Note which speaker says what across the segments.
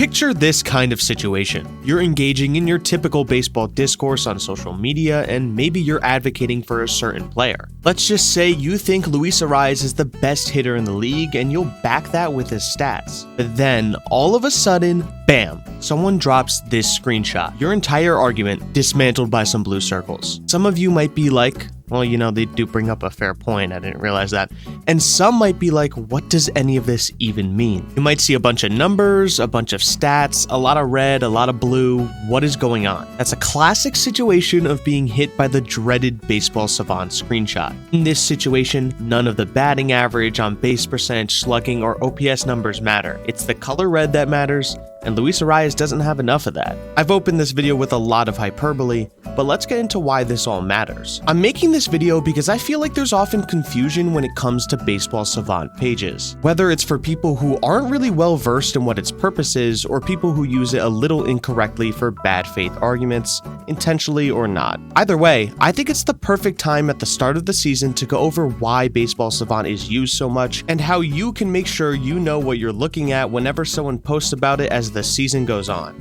Speaker 1: Picture this kind of situation. You're engaging in your typical baseball discourse on social media, and maybe you're advocating for a certain player. Let's just say you think Luis Arraez is the best hitter in the league, and you'll back that with his stats. But then, all of a sudden, bam, someone drops this screenshot. Your entire argument dismantled by some blue circles. Some of you might be like, well, you know, they do bring up a fair point, I didn't realize that. And some might be like, what does any of this even mean? You might see a bunch of numbers, a bunch of stats, a lot of red, a lot of blue. What is going on? That's a classic situation of being hit by the dreaded baseball savant screenshot. In this situation, none of the batting average, on base percentage, slugging, or OPS numbers matter. It's the color red that matters, and Luis Arraez doesn't have enough of that. I've opened this video with a lot of hyperbole, but let's get into why this all matters. I'm making this video because I feel like there's often confusion when it comes to baseball savant pages. Whether it's for people who aren't really well versed in what its purpose is, or people who use it a little incorrectly for bad faith arguments, intentionally or not. Either way, I think it's the perfect time at the start of the season to go over why baseball savant is used so much, and how you can make sure you know what you're looking at whenever someone posts about it as the season goes on.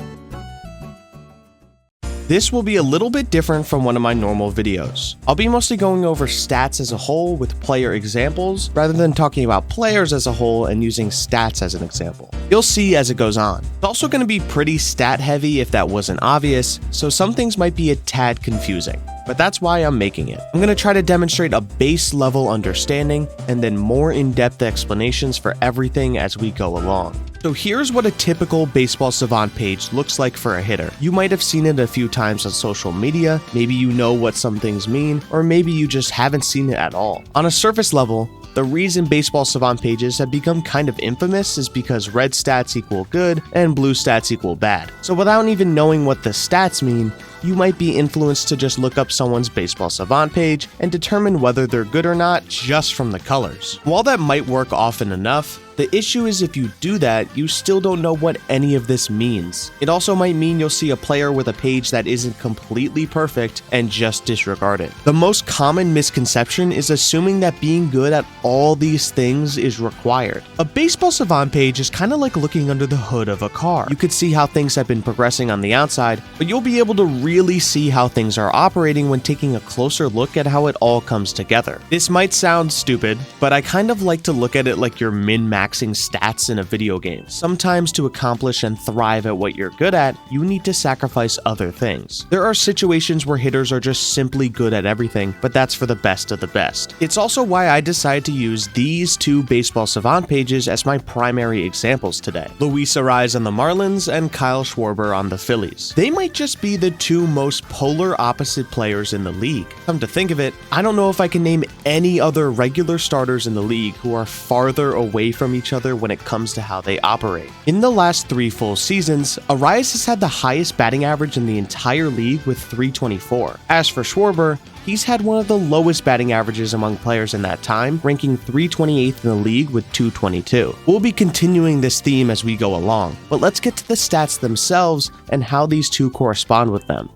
Speaker 1: This will be a little bit different from one of my normal videos. I'll be mostly going over stats as a whole with player examples, rather than talking about players as a whole and using stats as an example. You'll see as it goes on. It's also going to be pretty stat heavy if that wasn't obvious, so some things might be a tad confusing. But that's why I'm making it. I'm going to try to demonstrate a base level understanding and then more in-depth explanations for everything as we go along. So here's what a typical baseball savant page looks like for a hitter. You might have seen it a few times on social media, maybe you know what some things mean, or maybe you just haven't seen it at all. On a surface level, the reason baseball savant pages have become kind of infamous is because red stats equal good and blue stats equal bad. So without even knowing what the stats mean, you might be influenced to just look up someone's baseball savant page and determine whether they're good or not just from the colors. While that might work often enough, the issue is if you do that, you still don't know what any of this means. It also might mean you'll see a player with a page that isn't completely perfect and just disregard it. The most common misconception is assuming that being good at all these things is required. A baseball savant page is kind of like looking under the hood of a car. You could see how things have been progressing on the outside, but you'll be able to really see how things are operating when taking a closer look at how it all comes together. This might sound stupid, but I kind of like to look at it like you're min-maxing stats in a video game. Sometimes to accomplish and thrive at what you're good at, you need to sacrifice other things. There are situations where hitters are just simply good at everything, but that's for the best of the best. It's also why I decided to use these two baseball savant pages as my primary examples today. Luis Arraez on the Marlins and Kyle Schwarber on the Phillies. They might just be the two most polar opposite players in the league. Come to think of it, I don't know if I can name any other regular starters in the league who are farther away from each other when it comes to how they operate. In the last 3 full seasons, Arraez has had the highest batting average in the entire league with 324. As for Schwarber, he's had one of the lowest batting averages among players in that time, ranking 328th in the league with 222. We'll be continuing this theme as we go along, but let's get to the stats themselves and how these two correspond with them.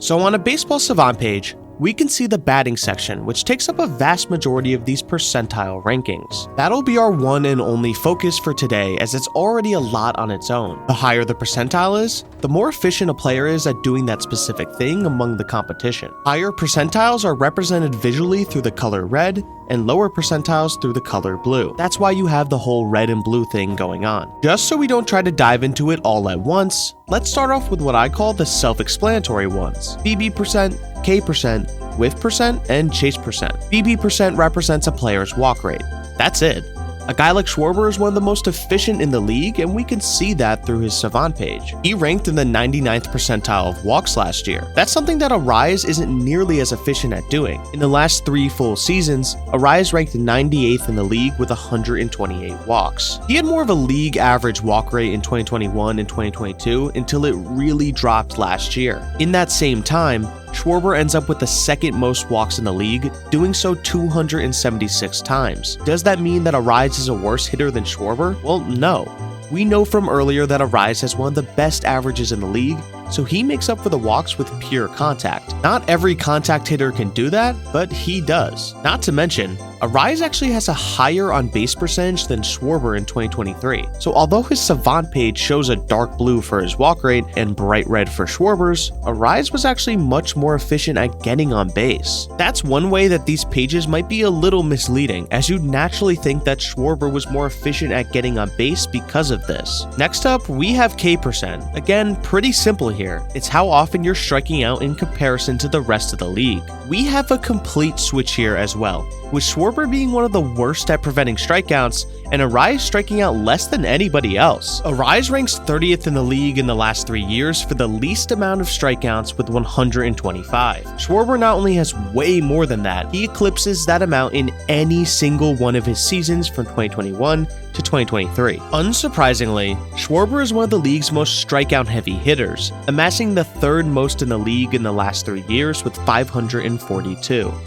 Speaker 1: So on a baseball savant page, we can see the batting section, which takes up a vast majority of these percentile rankings. That'll be our one and only focus for today, as it's already a lot on its own. The higher the percentile is, the more efficient a player is at doing that specific thing among the competition. Higher percentiles are represented visually through the color red, and lower percentiles through the color blue. That's why you have the whole red and blue thing going on. Just so we don't try to dive into it all at once, let's start off with what I call the self-explanatory ones: BB%, K%, whiff percent, and chase percent. BB% represents a player's walk rate. That's it. A guy like Schwarber is one of the most efficient in the league, and we can see that through his Savant page. He ranked in the 99th percentile of walks last year. That's something that Arraez isn't nearly as efficient at doing. In the last 3 full seasons, Arraez ranked 98th in the league with 128 walks. He had more of a league average walk rate in 2021 and 2022 until it really dropped last year. In that same time, Schwarber ends up with the second most walks in the league, doing so 276 times. Does that mean that Arraez is a worse hitter than Schwarber? Well, no. We know from earlier that Arraez has one of the best averages in the league, so he makes up for the walks with pure contact. Not every contact hitter can do that, but he does. Not to mention, Arise actually has a higher on-base percentage than Schwarber in 2023. So although his Savant page shows a dark blue for his walk rate and bright red for Schwarber's, Arise was actually much more efficient at getting on base. That's one way that these pages might be a little misleading, as you'd naturally think that Schwarber was more efficient at getting on base because of this. Next up, we have K%. Again, pretty simple here. It's how often you're striking out in comparison to the rest of the league. We have a complete switch here as well, with Schwarber being one of the worst at preventing strikeouts, and Arise striking out less than anybody else. Arise ranks 30th in the league in the last 3 years for the least amount of strikeouts with 125. Schwarber not only has way more than that, he eclipses that amount in any single one of his seasons from 2021 to 2023. Unsurprisingly, Schwarber is one of the league's most strikeout-heavy hitters, amassing the third most in the league in the last 3 years with 542.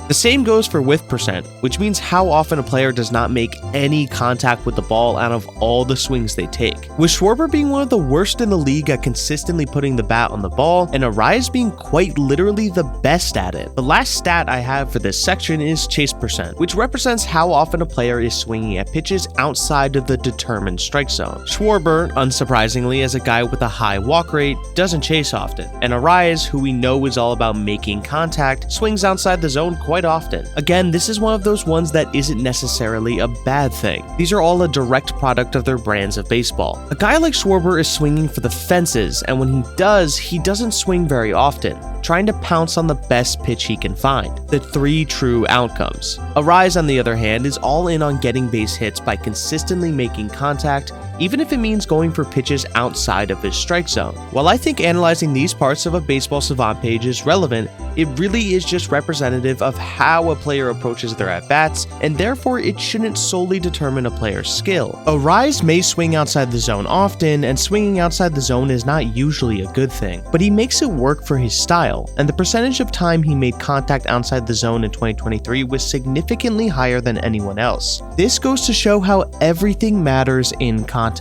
Speaker 1: The same goes for whiff percent, which means how often a player does not make any contact with the ball out of all the swings they take. With Schwarber being one of the worst in the league at consistently putting the bat on the ball, and Arise being quite literally the best at it. The last stat I have for this section is chase percent, which represents how often a player is swinging at pitches outside of the determined strike zone. Schwarber, unsurprisingly, as a guy with a high walk rate, doesn't chase often, and Arise, who we know is all about making contact, swings outside the zone quite often. Again, this is one of those ones that isn't necessarily a bad thing. These are all a direct product of their brands of baseball. A guy like Schwarber is swinging for the fences, and when he does, he doesn't swing very often, trying to pounce on the best pitch he can find. The 3 true outcomes. Arise, on the other hand, is all in on getting base hits by consistently making contact, even if it means going for pitches outside of his strike zone. While I think analyzing these parts of a baseball savant page is relevant, it really is just representative of how a player approaches their at-bats, and therefore it shouldn't solely determine a player's skill. Arise may swing outside the zone often, and swinging outside the zone is not usually a good thing, but he makes it work for his style, and the percentage of time he made contact outside the zone in 2023 was significantly higher than anyone else. This goes to show how everything matters in context.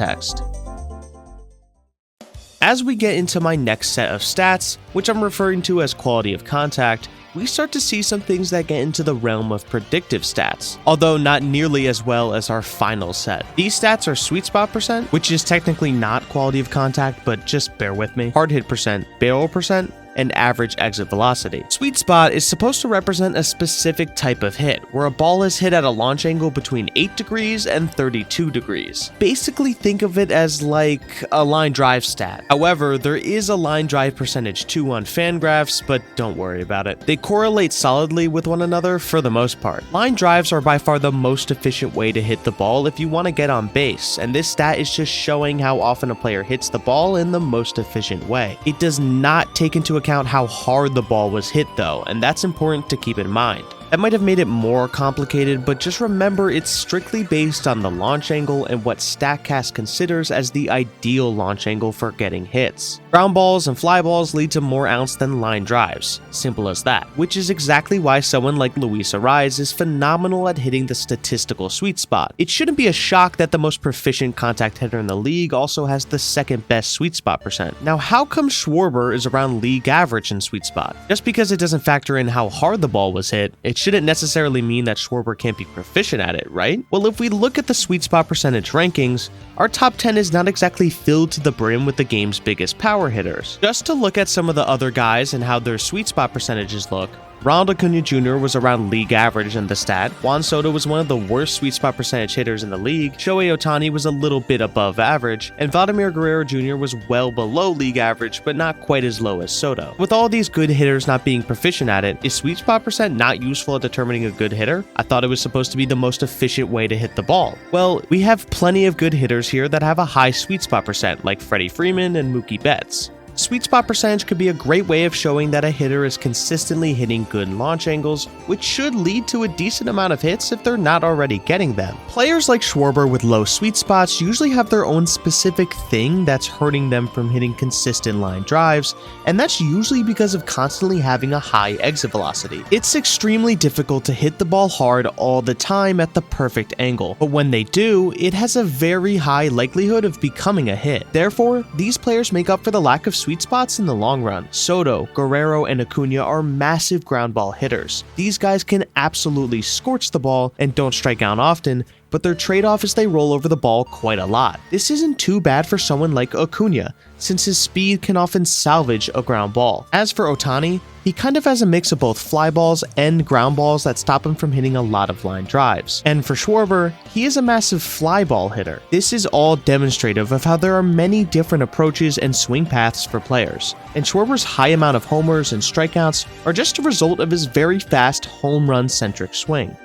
Speaker 1: As we get into my next set of stats, which I'm referring to as quality of contact, we start to see some things that get into the realm of predictive stats, although not nearly as well as our final set. These stats are sweet spot percent, which is technically not quality of contact, but just bear with me, hard hit percent, barrel percent, and average exit velocity. Sweet spot is supposed to represent a specific type of hit, where a ball is hit at a launch angle between 8 degrees and 32 degrees. Basically think of it as like a line drive stat. However, there is a line drive percentage too on Fangraphs, but don't worry about it. They correlate solidly with one another for the most part. Line drives are by far the most efficient way to hit the ball if you want to get on base, and this stat is just showing how often a player hits the ball in the most efficient way. It does not take into account how hard the ball was hit though, and that's important to keep in mind. That might have made it more complicated, but just remember it's strictly based on the launch angle and what StatCast considers as the ideal launch angle for getting hits. Ground balls and fly balls lead to more outs than line drives. Simple as that. Which is exactly why someone like Luis Arraez is phenomenal at hitting the statistical sweet spot. It shouldn't be a shock that the most proficient contact hitter in the league also has the second best sweet spot percent. Now, how come Schwarber is around league average in sweet spot? Just because it doesn't factor in how hard the ball was hit, it shouldn't necessarily mean that Schwarber can't be proficient at it, right? Well, if we look at the sweet spot percentage rankings, our top 10 is not exactly filled to the brim with the game's biggest power hitters. Just to look at some of the other guys and how their sweet spot percentages look, Ronald Acuna Jr. was around league average in the stat, Juan Soto was one of the worst sweet spot percentage hitters in the league, Shohei Ohtani was a little bit above average, and Vladimir Guerrero Jr. was well below league average, but not quite as low as Soto. With all these good hitters not being proficient at it, is sweet spot percent not useful at determining a good hitter? I thought it was supposed to be the most efficient way to hit the ball. Well, we have plenty of good hitters here that have a high sweet spot percent, like Freddie Freeman and Mookie Betts. Sweet spot percentage could be a great way of showing that a hitter is consistently hitting good launch angles, which should lead to a decent amount of hits if they're not already getting them. Players like Schwarber with low sweet spots usually have their own specific thing that's hurting them from hitting consistent line drives, and that's usually because of constantly having a high exit velocity. It's extremely difficult to hit the ball hard all the time at the perfect angle, but when they do, it has a very high likelihood of becoming a hit. Therefore, these players make up for the lack of sweet sweet spots in the long run. Soto, Guerrero, and Acuna are massive ground ball hitters. These guys can absolutely scorch the ball and don't strike out often, but their trade-off is they roll over the ball quite a lot. This isn't too bad for someone like Acuna, since his speed can often salvage a ground ball. As for Ohtani, he kind of has a mix of both fly balls and ground balls that stop him from hitting a lot of line drives. And for Schwarber, he is a massive fly ball hitter. This is all demonstrative of how there are many different approaches and swing paths for players, and Schwarber's high amount of homers and strikeouts are just a result of his very fast home run-centric swing.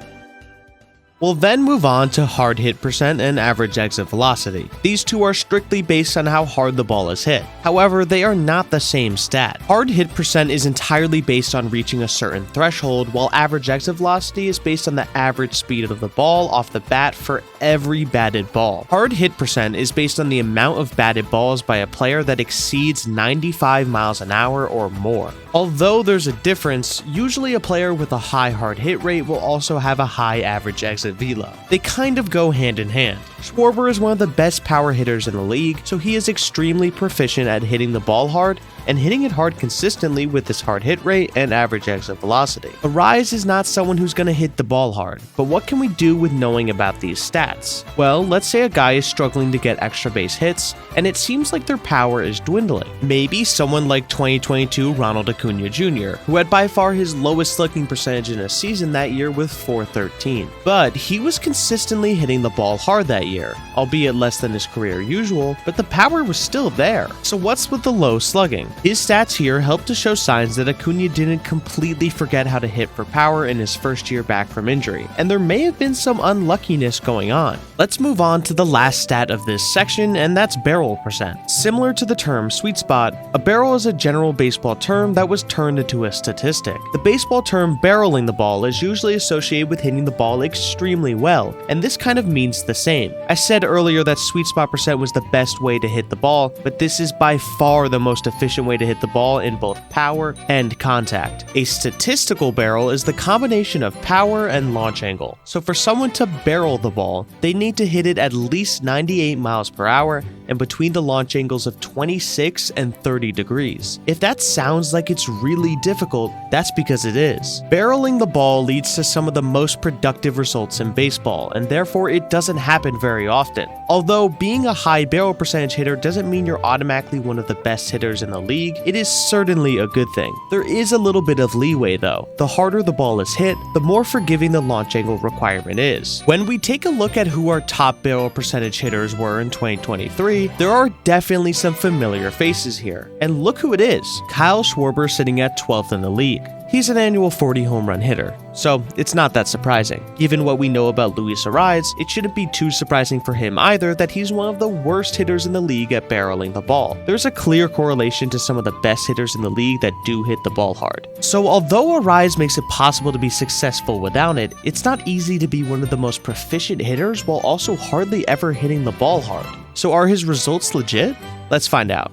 Speaker 1: We'll then move on to hard hit percent and average exit velocity. These two are strictly based on how hard the ball is hit. However, they are not the same stat. Hard hit percent is entirely based on reaching a certain threshold, while average exit velocity is based on the average speed of the ball off the bat for every batted ball. Hard hit percent is based on the amount of batted balls by a player that exceeds 95 miles an hour or more. Although there's a difference, usually a player with a high hard hit rate will also have a high average exit velo. They kind of go hand in hand. Schwarber is one of the best power hitters in the league, so he is extremely proficient at hitting the ball hard and hitting it hard consistently with his hard hit rate and average exit velocity. Arraez is not someone who's going to hit the ball hard, but what can we do with knowing about these stats? Well, let's say a guy is struggling to get extra base hits, and it seems like their power is dwindling. Maybe someone like 2022 Ronald Acuna Jr., who had by far his lowest slugging percentage in a season that year with .413. But he was consistently hitting the ball hard that year, albeit less than his career usual, but the power was still there. So what's with the low slugging? His stats here help to show signs that Acuna didn't completely forget how to hit for power in his first year back from injury, and there may have been some unluckiness going on. Let's move on to the last stat of this section, and that's barrel percent. Similar to the term sweet spot, a barrel is a general baseball term that was turned into a statistic. The baseball term barreling the ball is usually associated with hitting the ball extremely well, and this kind of means the same. I said earlier that sweet spot percent was the best way to hit the ball, but this is by far the most efficient way to hit the ball in both power and contact. A statistical barrel is the combination of power and launch angle. So for someone to barrel the ball, they need to hit it at least 98 miles per hour and between the launch angles of 26 and 30 degrees. If that sounds like it's really difficult, that's because it is. Barreling the ball leads to some of the most productive results in baseball, and therefore it doesn't happen very often. Although being a high barrel percentage hitter doesn't mean you're automatically one of the best hitters in the league, it is certainly a good thing. There is a little bit of leeway though. The harder the ball is hit, the more forgiving the launch angle requirement is. When we take a look at who our top barrel percentage hitters were in 2023, there are definitely some familiar faces here. And look who it is, Kyle Schwarber sitting at 12th in the league. He's an annual 40 home run hitter, so it's not that surprising. Given what we know about Luis Arraez, it shouldn't be too surprising for him either that he's one of the worst hitters in the league at barreling the ball. There's a clear correlation to some of the best hitters in the league that do hit the ball hard. So although Arraez makes it possible to be successful without it, it's not easy to be one of the most proficient hitters while also hardly ever hitting the ball hard. So are his results legit? Let's find out.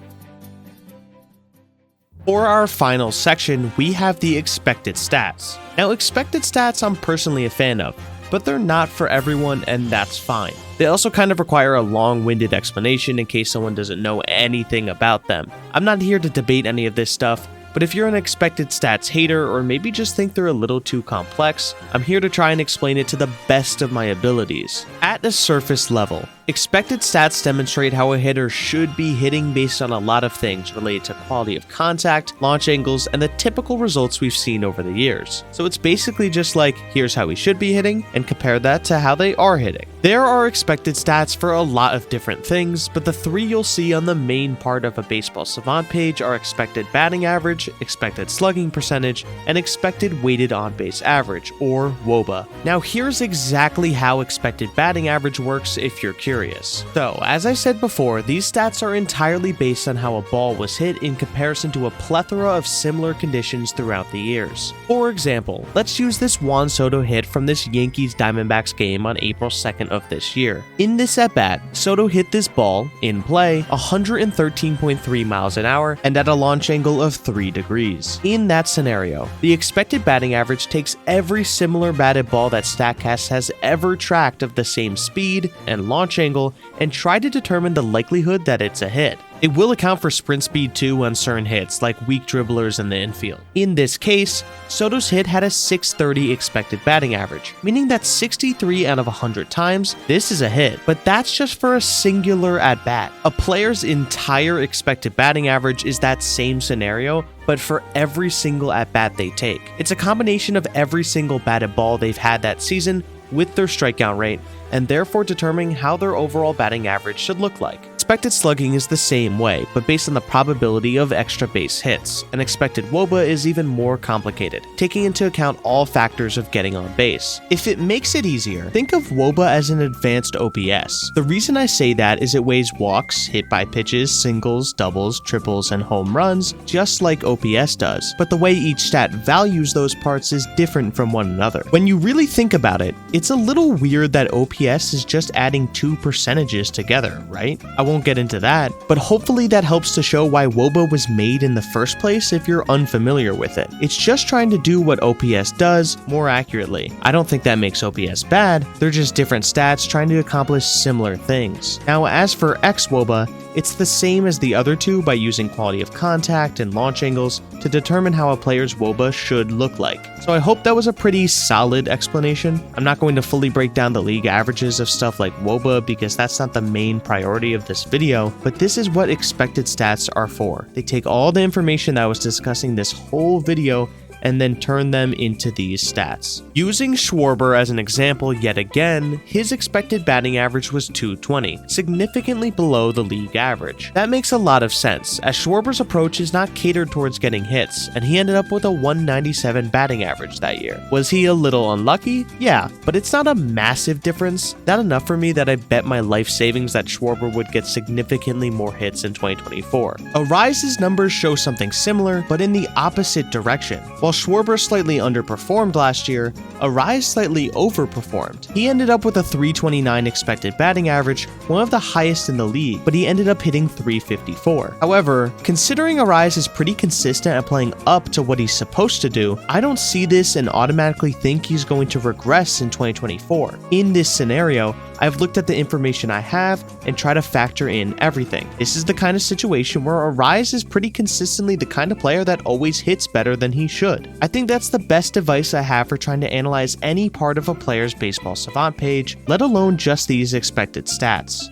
Speaker 1: For our final section, we have the expected stats. Now, expected stats I'm personally a fan of, but they're not for everyone, and that's fine. They also kind of require a long-winded explanation in case someone doesn't know anything about them. I'm not here to debate any of this stuff, but if you're an expected stats hater or maybe just think they're a little too complex, I'm here to try and explain it to the best of my abilities. At a surface level, expected stats demonstrate how a hitter should be hitting based on a lot of things related to quality of contact, launch angles, and the typical results we've seen over the years. So it's basically just like, here's how we should be hitting, and compare that to how they are hitting. There are expected stats for a lot of different things, but the three you'll see on the main part of a Baseball Savant page are expected batting average, expected slugging percentage, and expected weighted on-base average, or WOBA. Now here's exactly how expected batting average works if you're curious. So, as I said before, these stats are entirely based on how a ball was hit in comparison to a plethora of similar conditions throughout the years. For example, let's use this Juan Soto hit from this Yankees-Diamondbacks game on April 2nd of this year. In this at-bat, Soto hit this ball, in play, 113.3 miles an hour and at a launch angle of 3 degrees. In that scenario, the expected batting average takes every similar batted ball that StatCast has ever tracked of the same speed and launch angle and try to determine the likelihood that it's a hit. It will account for sprint speed too on certain hits, like weak dribblers in the infield. In this case, Soto's hit had a 630 expected batting average, meaning that 63 out of 100 times, this is a hit, but that's just for a singular at-bat. A player's entire expected batting average is that same scenario, but for every single at-bat they take. It's a combination of every single batted ball they've had that season with their strikeout rate, and therefore determining how their overall batting average should look like. Expected slugging is the same way, but based on the probability of extra base hits, and expected WOBA is even more complicated, taking into account all factors of getting on base. If it makes it easier, think of WOBA as an advanced OPS. The reason I say that is it weighs walks, hit by pitches, singles, doubles, triples, and home runs, just like OPS does, but the way each stat values those parts is different from one another. When you really think about it, it's a little weird that OPS is just adding two percentages together, right? I won't get into that, but hopefully that helps to show why WOBA was made in the first place if you're unfamiliar with it. It's just trying to do what OPS does more accurately. I don't think that makes OPS bad, they're just different stats trying to accomplish similar things. Now, as for xWOBA, it's the same as the other two by using quality of contact and launch angles to determine how a player's WOBA should look like. So I hope that was a pretty solid explanation. I'm not going to fully break down the league averages of stuff like WOBA because that's not the main priority of this video, but this is what expected stats are for. They take all the information that I was discussing this whole video and then turn them into these stats. Using Schwarber as an example yet again, his expected batting average was 220, significantly below the league average. That makes a lot of sense, as Schwarber's approach is not catered towards getting hits, and he ended up with a 197 batting average that year. Was he a little unlucky? Yeah, but it's not a massive difference. Not enough for me that I bet my life savings that Schwarber would get significantly more hits in 2024. Arise's numbers show something similar, but in the opposite direction. While Schwarber slightly underperformed last year, Arise slightly overperformed. He ended up with a 329 expected batting average, one of the highest in the league, but he ended up hitting 354. However, considering Arise is pretty consistent at playing up to what he's supposed to do, I don't see this and automatically think he's going to regress in 2024. In this scenario, I've looked at the information I have and try to factor in everything. This is the kind of situation where Arise is pretty consistently the kind of player that always hits better than he should. I think that's the best advice I have for trying to analyze any part of a player's baseball savant page, let alone just these expected stats.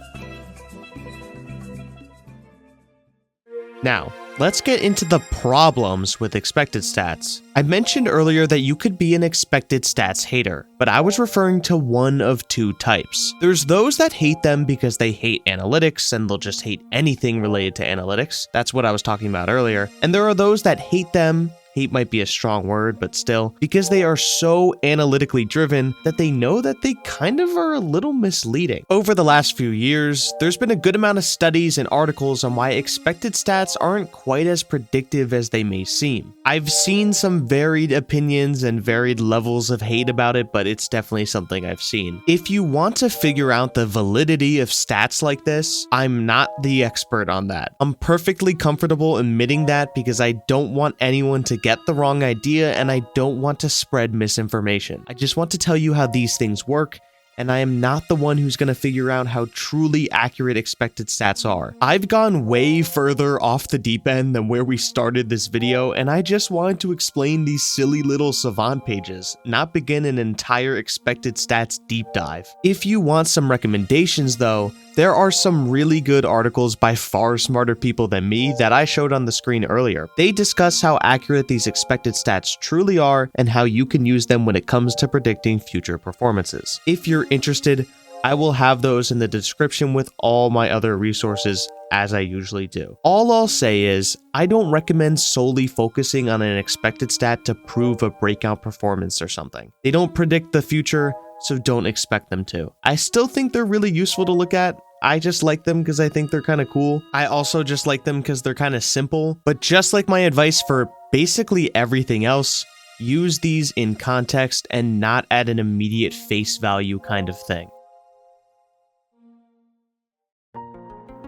Speaker 1: Now, let's get into the problems with expected stats. I mentioned earlier that you could be an expected stats hater, but I was referring to one of two types. There's those that hate them because they hate analytics and they'll just hate anything related to analytics. That's what I was talking about earlier. And there are those that hate them. Hate might be a strong word, but still, because they are so analytically driven that they know that they kind of are a little misleading. Over the last few years, there's been a good amount of studies and articles on why expected stats aren't quite as predictive as they may seem. I've seen some varied opinions and varied levels of hate about it, but it's definitely something I've seen. If you want to figure out the validity of stats like this, I'm not the expert on that. I'm perfectly comfortable admitting that because I don't want anyone to get the wrong idea and I don't want to spread misinformation. I just want to tell you how these things work, and I am not the one who's going to figure out how truly accurate expected stats are. I've gone way further off the deep end than where we started this video, and I just wanted to explain these silly little Savant pages, not begin an entire expected stats deep dive. If you want some recommendations though, there are some really good articles by far smarter people than me that I showed on the screen earlier. They discuss how accurate these expected stats truly are and how you can use them when it comes to predicting future performances. If you're interested, I will have those in the description with all my other resources, as I usually do. All I'll say is, I don't recommend solely focusing on an expected stat to prove a breakout performance or something. They don't predict the future, so don't expect them to. I still think they're really useful to look at. I just like them because I think they're kind of cool. I also just like them because they're kind of simple. But just like my advice for basically everything else, use these in context and not at an immediate face value kind of thing.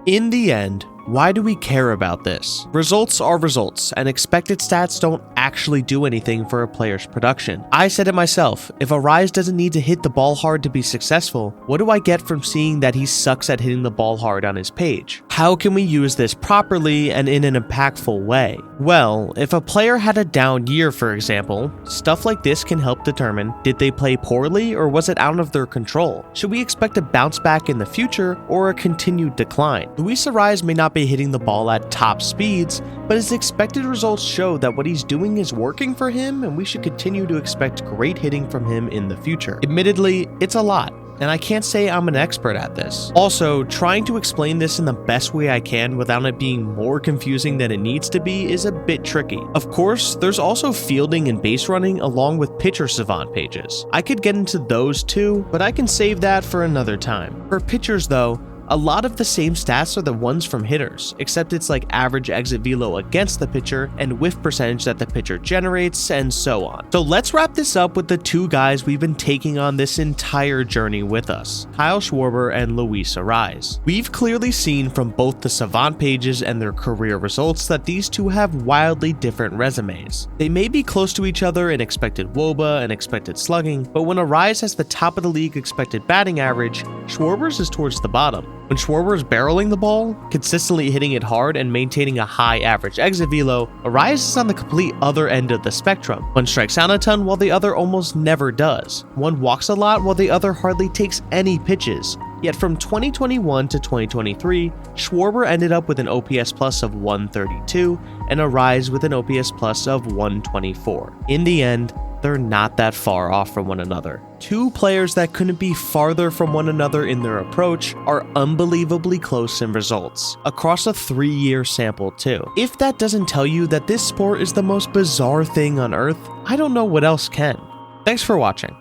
Speaker 1: In the end, Why do we care about this? Results are results, and expected stats don't actually do anything for a player's production. I said it myself, if Arise doesn't need to hit the ball hard to be successful, what do I get from seeing that he sucks at hitting the ball hard on his page? How can we use this properly and in an impactful way? Well, if a player had a down year, for example, stuff like this can help determine, did they play poorly or was it out of their control? Should we expect a bounce back in the future or a continued decline? Luis Arise may not be hitting the ball at top speeds, but his expected results show that what he's doing is working for him, and we should continue to expect great hitting from him in the future. Admittedly, it's a lot, and I can't say I'm an expert at this. Also, trying to explain this in the best way I can without it being more confusing than it needs to be is a bit tricky. Of course, there's also fielding and base running along with pitcher Savant pages. I could get into those too, but I can save that for another time. For pitchers though, a lot of the same stats are the ones from hitters, except it's like average exit velo against the pitcher and whiff percentage that the pitcher generates, and so on. So let's wrap this up with the two guys we've been taking on this entire journey with us, Kyle Schwarber and Luis Arise. We've clearly seen from both the Savant pages and their career results that these two have wildly different resumes. They may be close to each other in expected WOBA and expected slugging, but when Arise has the top of the league expected batting average, Schwarber's is towards the bottom. When Schwarber is barreling the ball, consistently hitting it hard and maintaining a high average exit velo, Arise is on the complete other end of the spectrum. One strikes out a ton while the other almost never does. One walks a lot while the other hardly takes any pitches. Yet from 2021 to 2023, Schwarber ended up with an OPS plus of 132 and Arise with an OPS plus of 124. In the end, they're not that far off from one another. Two players that couldn't be farther from one another in their approach are unbelievably close in results, across a 3-year sample too. If that doesn't tell you that this sport is the most bizarre thing on earth, I don't know what else can. Thanks for watching.